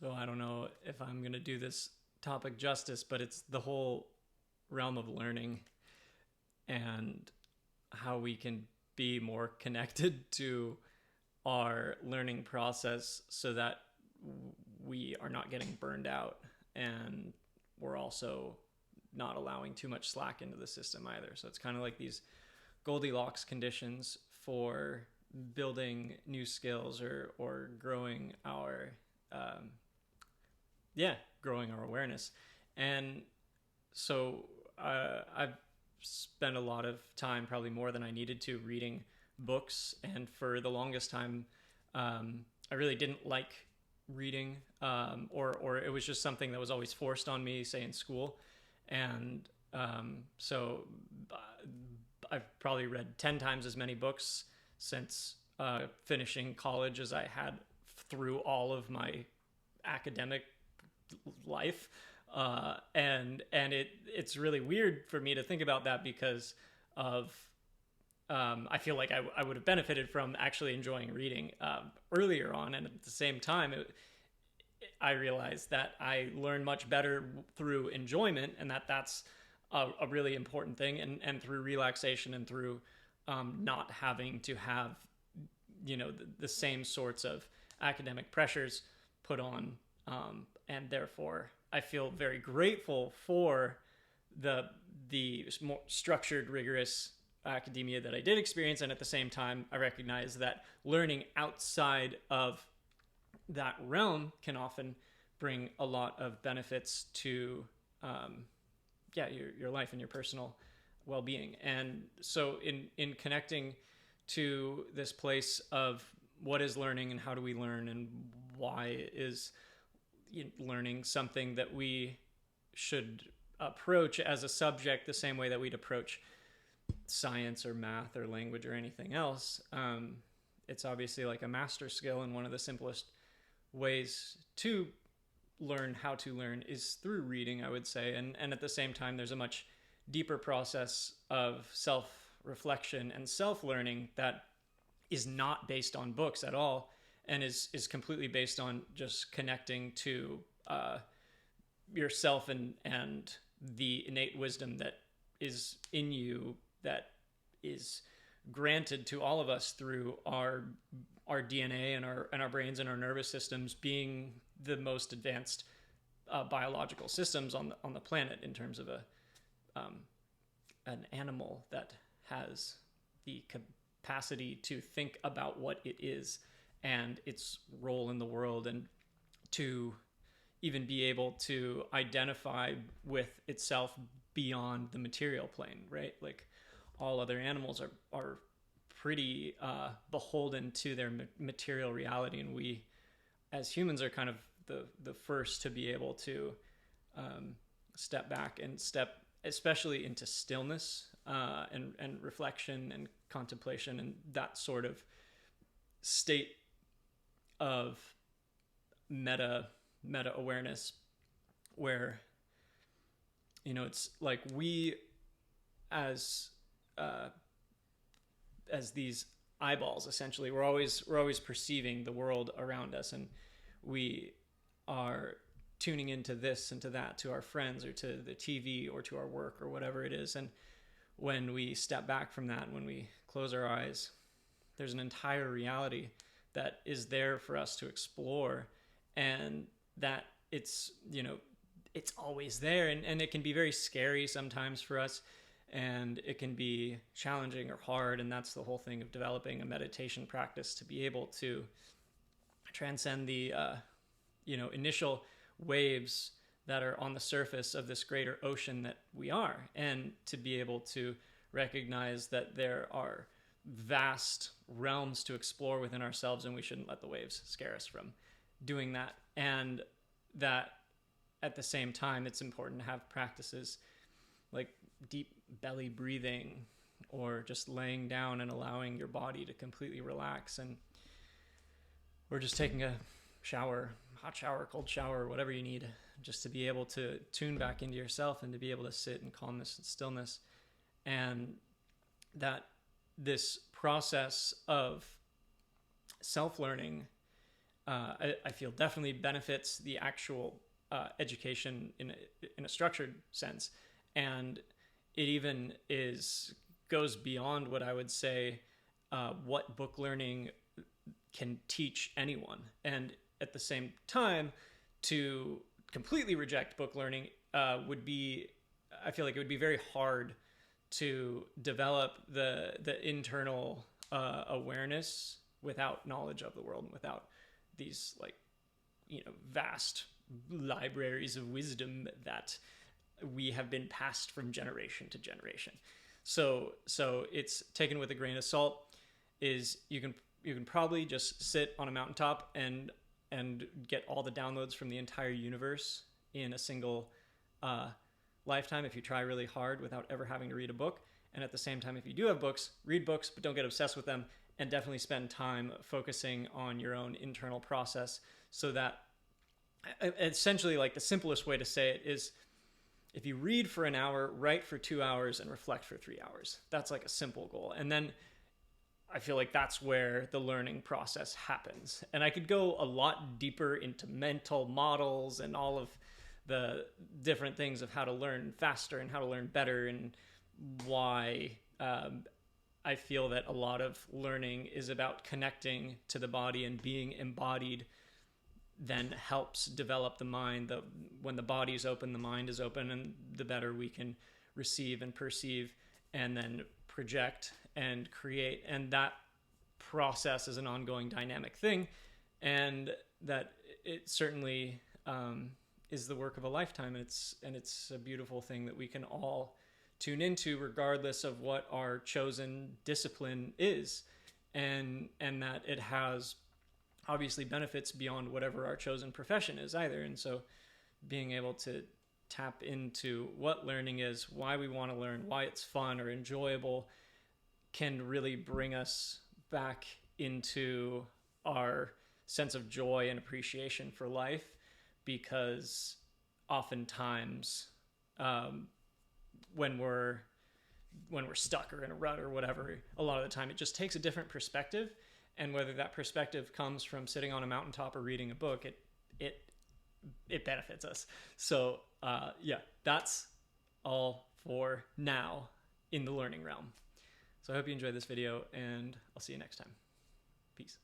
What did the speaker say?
So I don't know if I'm going to do this topic justice, but it's the whole realm of learning and how we can be more connected to our learning process so that we are not getting burned out, and we're also not allowing too much slack into the system either. So it's kind of like these Goldilocks conditions for building new skills or growing our um, growing our awareness. And so I've spent a lot of time, probably more than I needed to, reading books. And for the longest time, I really didn't like reading, or it was just something that was always forced on me, say in school. And so I've probably read 10 times as many books since finishing college as I had through all of my academic life. It's really weird for me to think about that because of I feel like I would have benefited from actually enjoying reading earlier on, and at the same time, I realized that I learn much better through enjoyment, and that's a really important thing, and through relaxation and through not having to have the same sorts of academic pressures put on, and therefore I feel very grateful for the more structured, rigorous academia that I did experience, and at the same time, I recognize that learning outside of that realm can often bring a lot of benefits to your life and your personal well-being. And so in connecting to this place of what is learning and how do we learn and why is learning something that we should approach as a subject the same way that we'd approach science or math or language or anything else. It's obviously like a master skill, and one of the simplest ways to learn how to learn is through reading, I would say. And at the same time, there's a much deeper process of self-reflection and self-learning that is not based on books at all, and is completely based on just connecting to yourself and the innate wisdom that is in you, that is granted to all of us through our DNA and our brains and our nervous systems being the most advanced biological systems on the planet, in terms of an animal that has the capacity to think about what it is and its role in the world, and to even be able to identify with itself beyond the material plane, right? Like all other animals are pretty beholden to their material reality, and we as humans are kind of the first to be able to step back and step especially into stillness and reflection and contemplation, and that sort of state of meta awareness, where it's like we as these eyeballs, essentially, we're always perceiving the world around us, and we are tuning into this and to that, to our friends or to the TV or to our work or whatever it is. And when we step back from that, when we close our eyes, there's an entire reality that is there for us to explore, and that it's always there, and it can be very scary sometimes for us, and it can be challenging or hard. And that's the whole thing of developing a meditation practice, to be able to transcend the initial waves that are on the surface of this greater ocean that we are, and to be able to recognize that there are vast realms to explore within ourselves, and we shouldn't let the waves scare us from doing that. And that at the same time, it's important to have practices like deep belly breathing, or just laying down and allowing your body to completely relax, and or just taking a shower, hot shower, cold shower, whatever you need, just to be able to tune back into yourself and to be able to sit in calmness and stillness. And that this process of self-learning I feel definitely benefits the actual education in a structured sense, and it even goes beyond what I would say what book learning can teach anyone. And at the same time, to completely reject book learning would be, I feel like it would be very hard to develop the internal awareness without knowledge of the world and without these like vast libraries of wisdom that we have been passed from generation to generation. So it's taken with a grain of salt. Is you can probably just sit on a mountaintop and get all the downloads from the entire universe in a single lifetime if you try really hard without ever having to read a book. And at the same time, if you do have books, read books, but don't get obsessed with them, and definitely spend time focusing on your own internal process. So that essentially, like, the simplest way to say it is, if you read for an hour, write for 2 hours, and reflect for 3 hours. That's like a simple goal. And then I feel like that's where the learning process happens. And I could go a lot deeper into mental models and all of the different things of how to learn faster and how to learn better, and why I feel that a lot of learning is about connecting to the body, and being embodied then helps develop the mind. When the body is open, the mind is open, and the better we can receive and perceive and then project and create. And that process is an ongoing dynamic thing, and that it certainly is the work of a lifetime. And it's a beautiful thing that we can all tune into, regardless of what our chosen discipline is, and that it has obviously benefits beyond whatever our chosen profession is either. And so being able to tap into what learning is, why we want to learn, why it's fun or enjoyable, can really bring us back into our sense of joy and appreciation for life. Because oftentimes when we're stuck or in a rut or whatever, a lot of the time it just takes a different perspective. And whether that perspective comes from sitting on a mountaintop or reading a book, it benefits us. So yeah, that's all for now in the learning realm. So I hope you enjoyed this video, and I'll see you next time. Peace.